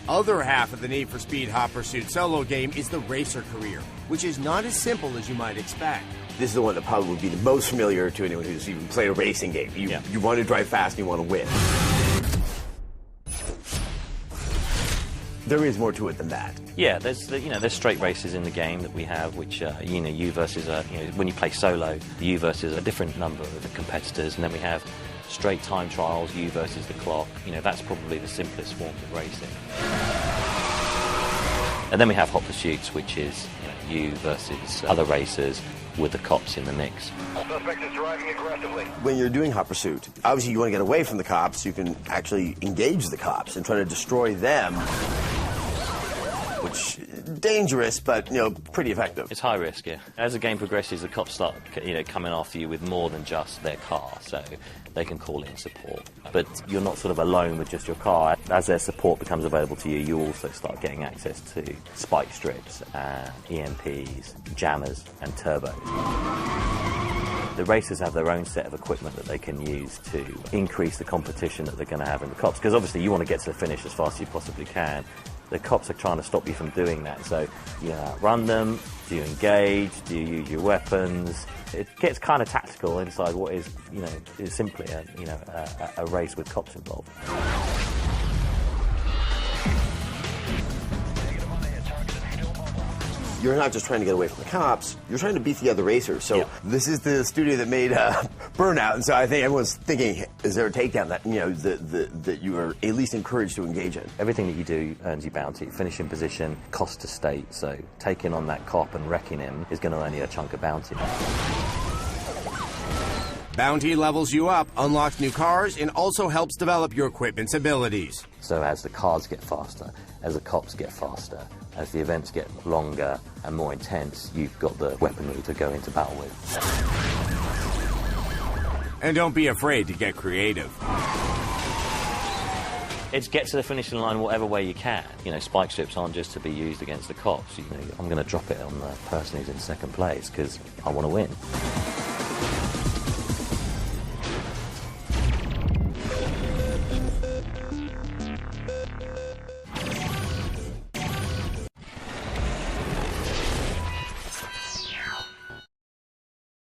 other half of the Need for Speed Hot Pursuit solo game is the racer career, which is not as simple as you might expect. This is the one that probably would be the most familiar to anyone who's even played a racing game. You want to drive fast and you want to win. There is more to it than that. Yeah, there's straight races in the game that we have, which you versus when you play solo, you versus a different number of competitors, and then we have straight time trials, you versus the clock. That's probably the simplest form of racing. And then we have hot pursuits, which is you versus other racers with the cops in the mix. Suspect is driving aggressively. When you're doing hot pursuit, obviously you want to get away from the cops so you can actually engage the cops and try to destroy them. Which dangerous, but pretty effective. It's high risk, yeah. As the game progresses, the cops start coming after you with more than just their car, so they can call in support. But you're not sort of alone with just your car. As their support becomes available to you, you also start getting access to spike strips, EMPs, jammers, and turbos. The racers have their own set of equipment that they can use to increase the competition that they're going to have in the cops, because obviously you want to get to the finish as fast as you possibly can. The cops are trying to stop you from doing that, so you outrun them, do you engage, do you use your weapons? It gets kind of tactical inside what is simply a race with cops involved. You're not just trying to get away from the cops, you're trying to beat the other racers. So This is the studio that made Burnout, and so I think everyone's thinking, is there a takedown that that you are at least encouraged to engage in? Everything that you do earns you bounty. Finishing position, cost to state, so taking on that cop and wrecking him is going to earn you a chunk of bounty. Bounty levels you up, unlocks new cars, and also helps develop your equipment's abilities. So as the cars get faster, as the cops get faster, as the events get longer and more intense, you've got the weaponry to go into battle with. And don't be afraid to get creative. It's get to the finishing line whatever way you can. Spike strips aren't just to be used against the cops. I'm going to drop it on the person who's in second place because I want to win.